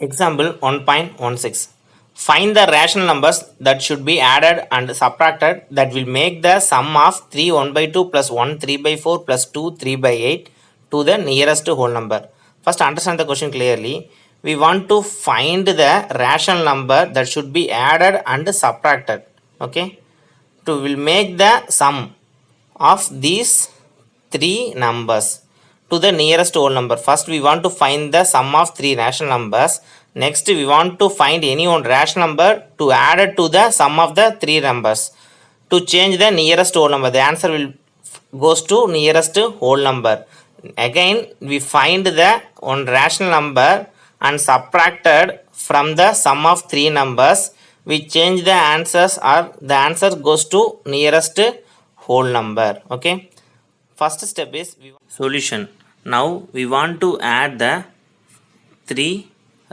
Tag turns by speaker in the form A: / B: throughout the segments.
A: Example 1.16. Find the rational numbers that should be added and subtracted that will make the sum of 3 1 by 2 plus 1 3 by 4 plus 2 3 by 8 to the nearest whole number. First, understand the question clearly. We want to find the rational number that should be added and subtracted. Okay, to will make the sum of these three numbers to the nearest whole number. First, we want to find the sum of three rational numbers. Next, we want to find any one rational number to add it to the sum of the three numbers to change the nearest whole number. The answer will goes to nearest whole number. Again, we find the one rational number and subtracted from the sum of three numbers. We change the answers or the answer goes to nearest whole number. Okay. First step is solution. Now we want to add the three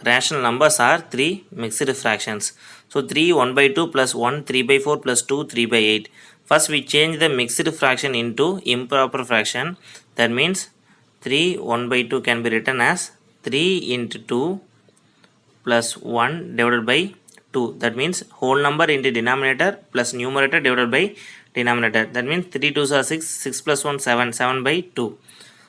A: rational numbers or three mixed fractions. So 3 1 by 2 plus 1 3 by 4 plus 2 3 by 8. First we change the mixed fraction into improper fraction. That means 3 1 by 2 can be written as 3 into 2 plus 1 divided by 2. That means whole number into denominator plus numerator divided by denominator. That means 3 2s are 6, 6 plus 1 7, 7 by 2.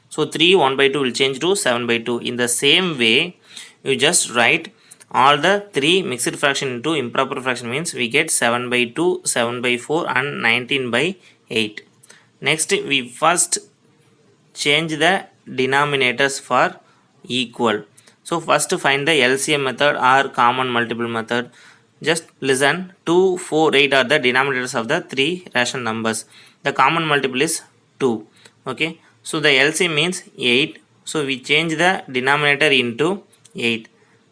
A: So 3 1 by 2 will change to 7 by 2. In the same way, you just write all the three mixed fraction into improper fraction, means we get 7 by 2, 7 by 4 and 19 by 8. Next, we first change the denominators for equal. So first find the LCM method or common multiple method. Just listen, 2 4 8 are the denominators of the three rational numbers. The common multiple is 2. Okay, so the LCM means 8. So we change the denominator into 8.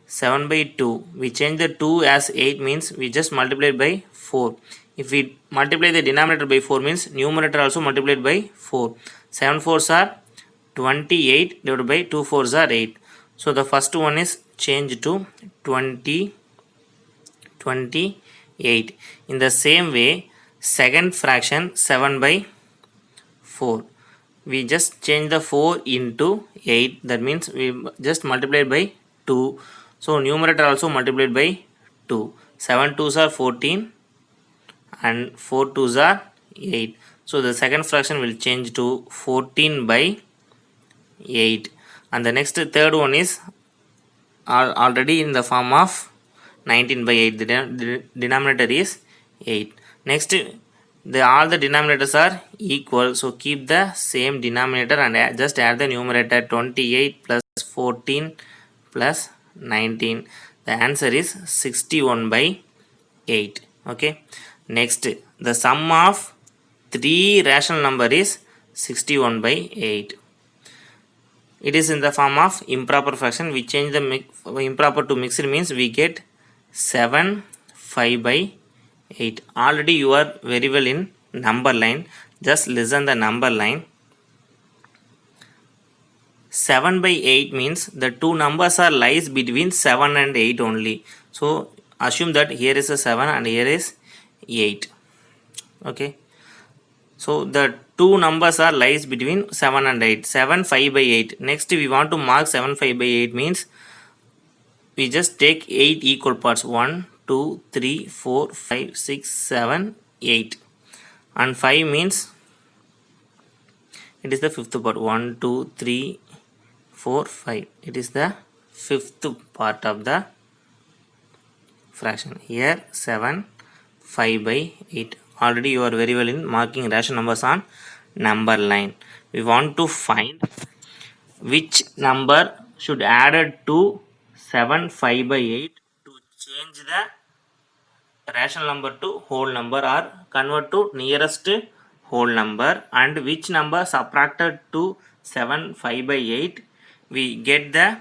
A: 7 by 2, we change the 2 as 8, means we just multiply by 4. If we multiply the denominator by 4, means numerator also multiplied by 4. 7 4s are 28 divided by 2 4s are 8. So the first one is changed to 28. In the same way, second fraction 7 by 4. We just change the 4 into 8. That means we just multiplied by 2. So numerator also multiplied by 2. 7 2s are 14 and 4 2s are 8. So the second fraction will change to 14 by 8. And the next third one is already in the form of 19 by 8. The denominator is 8. Next, all the denominators are equal, so keep the same denominator and just add the numerator. 28 plus 14 plus 19. The answer is 61 by 8. Okay. Next, the sum of three rational number is 61 by 8. It is in the form of improper fraction. We change the improper to mixed, means we get 7 5 by 8. Already you are very well in number line. Just listen the number line. 7 by 8 means the two numbers are lies between 7 and 8 only. So assume that here is a 7 and here is 8. Okay. So the two numbers are lies between 7 and 8. 7 5 by 8. Next we want to mark 7 5 by 8, means we just take 8 equal parts. 1 2 3 4 5 6 7 8. And 5 means it is the fifth part. 1 2 3 4 5. It is the fifth part of the fraction. Here 7 5 by 8. Already you are very well in marking rational numbers on number line. We want to find which number should added to 7 5 by 8 to change the rational number to whole number or convert to nearest whole number, and which number subtracted to 7 5 by 8 we get the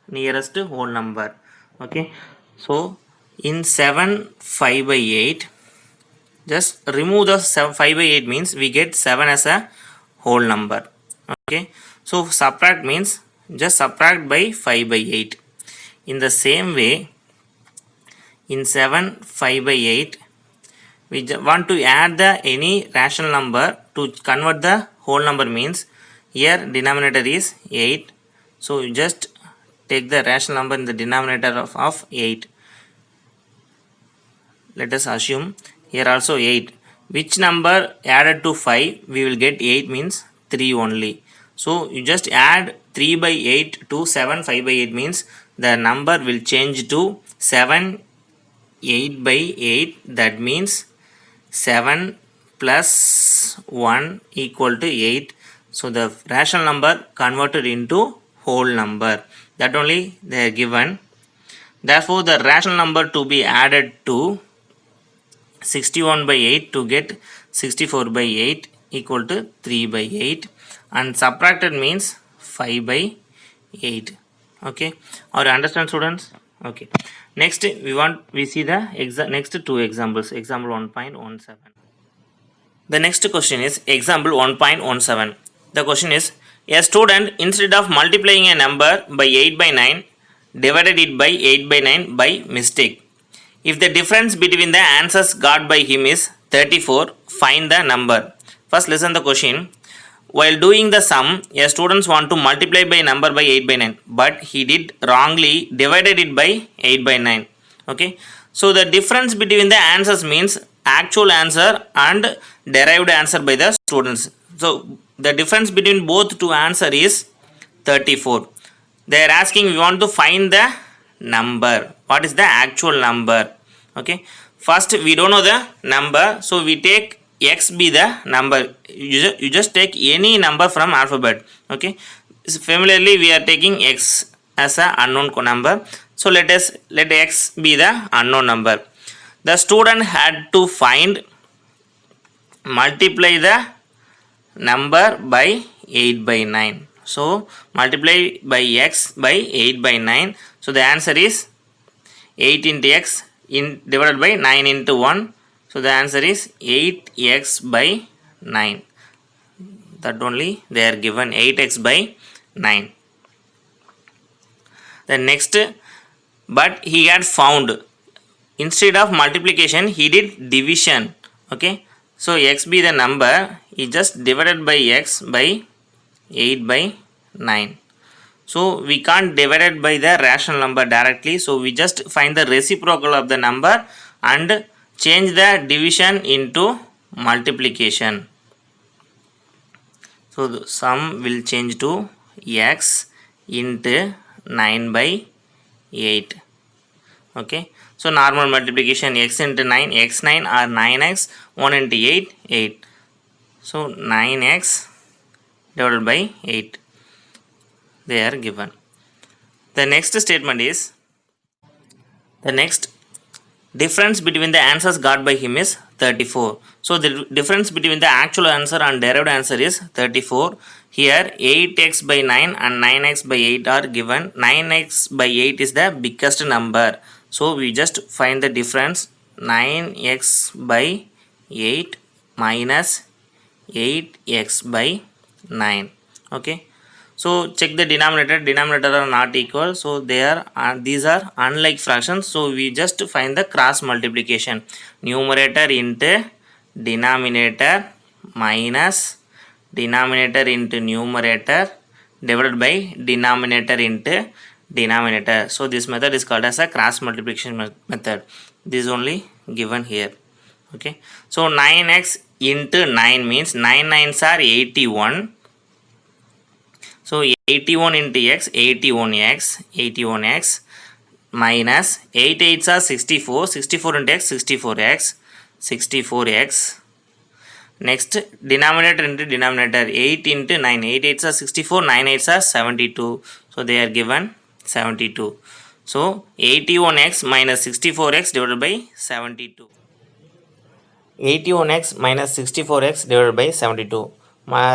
A: nearest whole number. Okay, so in 7 5 by 8, just remove the 5 by 8, means we get 7 as a whole number. Okay, so subtract means just subtract by 5 by 8. In the same way, in 7 5 by 8, we want to add the any rational number to convert the whole number, means here denominator is 8. So you just take the rational number in the denominator of 8. Let us assume here also 8. Which number added to 5 we will get 8 means 3 only. So you just add 3 by 8 to 7 5 by 8 means the number will change to 7 8 by 8. That means 7 plus 1 equal to 8. So the rational number converted into whole number. That only they are given. Therefore the rational number to be added to 61 by 8 to get 64 by 8 equal to 3 by 8, and subtracted means 5 by 8. Okay, or understand, students? Okay, next we see the next two examples. Example 1.17. The next question is example 1.17. The question is, a student instead of multiplying a number by 8 by 9 divided it by 8 by 9 by mistake. If the difference between the answers got by him is 34, find the number. First listen the question. While doing the sum, a student want to multiply by number by 8 by 9, but he did wrongly divided it by 8 by 9. Okay. So the difference between the answers means actual answer and derived answer by the students. So the difference between both two answer is 34. They are asking, we want to find the number. What is the actual number? Okay, first we don't know the number, so we take x be the number. You just take any number from alphabet. Okay, so familiarly we are taking x as a unknown number, so let x be the unknown number. The student had to find multiply the number by 8 by 9. So multiply by x by 8 by 9. So the answer is 8 into x divided by 9 into 1. So the answer is 8x by 9. That only they are given, 8x by 9. The next, but he had found, instead of multiplication he did division. Okay, so x be the number, he just divided by x by 8 by 9. So we can't divide it by the rational number directly, so we just find the reciprocal of the number and change the division into multiplication. So the sum will change to x into 9 by 8. Okay, so normal multiplication, x into 9, x9 or 9x, 1 into 8, 8. So 9x divided by 8. They are given. The next statement is, the next difference between the answers got by him is 34. So the difference between the actual answer and derived answer is 34. Here 8x by 9 and 9x by 8 are given. 9x by 8 is the biggest number. So we just find the difference, 9x by 8 minus 8x by 9. Okay. So check the denominator are not equal, so they are these are unlike fractions, so we just find the cross multiplication, numerator into denominator minus denominator into numerator divided by denominator into denominator. So this method is called as a cross multiplication method. This is only given here. Okay, so 9x into 9 means 9 9s are 81. So 81 into x, 81x minus 8 8s are 64, 64 into x, 64x. Next, denominator into denominator, 8 into 9, 8 8s are 64, 9 8s are 72. So they are given 72. So 81x minus 64x divided by 72. 81x minus 64x divided by 72.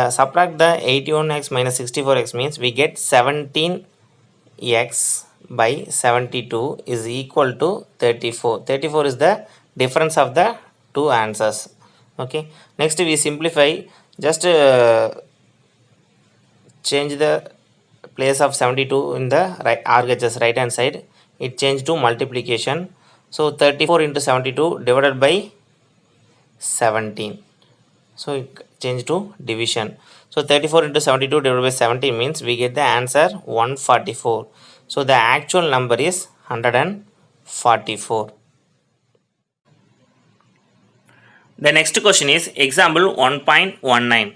A: Subtract the 81x minus 64x means we get 17x by 72 is equal to 34. 34 is the difference of the two answers. Okay. Next we simplify. Just change the place of 72 in the RHS right hand side. It changed to multiplication. So 34 into 72 divided by 17. So it change to division. So 34 into 72 divided by 17 means we get the answer 144. So the actual number is 144. The next question is example 1.19.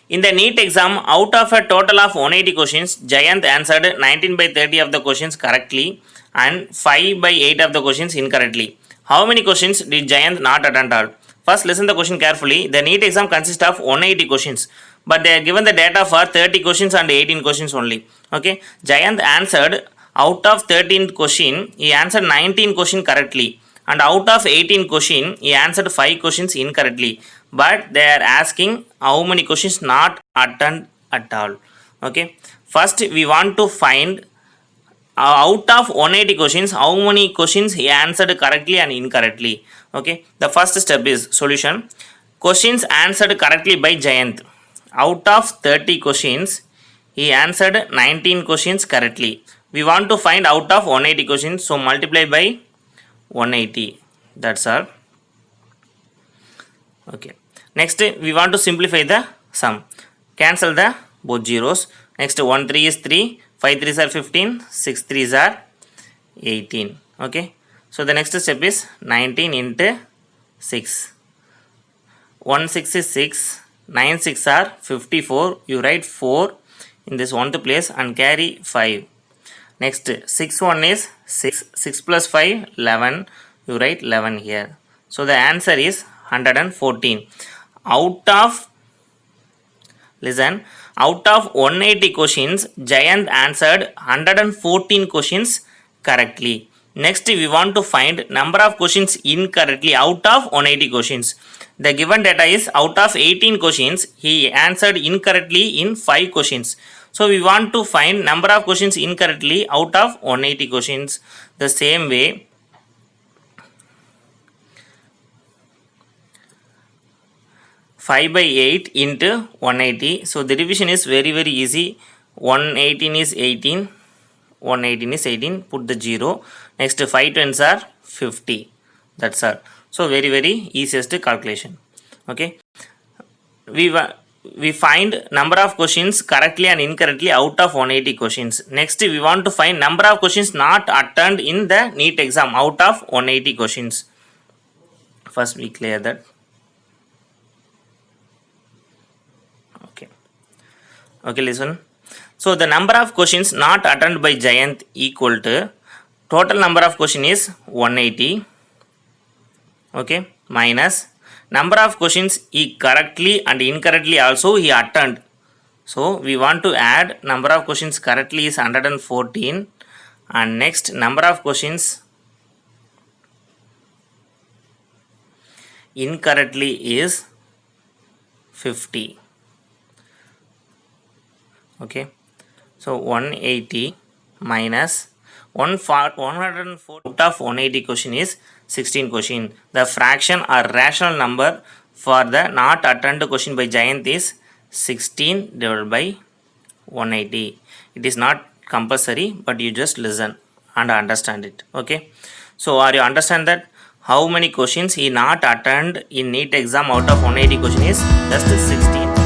A: In the NEET exam, out of a total of 180 questions, Jayant answered 19 by 30 of the questions correctly and 5 by 8 of the questions incorrectly. How many questions did Jayant not attend all? First, listen the question carefully. The NEET exam consists of 180 questions, but they are given the data for 30 questions and 18 questions only. Okay, Jayant answered out of 13 question, he answered 19 question correctly, and out of 18 question, he answered 5 questions incorrectly. But they are asking how many questions not attend at all. Okay, first we want to find out of 180 questions how many questions he answered correctly and incorrectly. Okay, the first step is solution. Questions answered correctly by Jayant. Out of 30 questions, he answered 19 questions correctly. We want to find out of 180 questions, so multiply by 180. That's all. Okay. Next, we want to simplify the sum. Cancel the both zeros. Next, 1 3 is 3, 5 3s are 15, 6 3s are 18. Okay. So the next step is 19 into 6. 1 6 is 6, 9 6 are 54. You write 4 in this 1th place and carry 5. Next, 6 1 is 6, 6 plus 5 11. You write 11 here. So the answer is 114. Out of 180 questions, Jayant answered 114 questions correctly. Next, we want to find number of questions incorrectly out of 180 questions. The given data is out of 18 questions, he answered incorrectly in 5 questions. So we want to find number of questions incorrectly out of 180 questions. The same way, 5 by 8 into 180. So the division is very easy. 118 is 18. 118 is 18. Put the 0. Next 5 tens are 50. That's all. So very easiest calculation. Okay. We find number of questions correctly and incorrectly out of 180 questions. Next we want to find number of questions not attended in the NEET exam out of 180 questions. First we clear that. Okay, listen. So the number of questions not attended by Jayant equal to total number of question is 180. Okay, minus number of questions he correctly and incorrectly also he attended. So we want to add number of questions correctly is 114 and next number of questions incorrectly is 50. Okay, so 180 minus 104 out of 180 question is 16 question. The fraction or rational number for the not attended question by Jayant is 16 divided by 180. It is not compulsory, but you just listen and understand it. Okay, so are you understand that how many questions he not attend in NEET exam out of 180 question is just 16.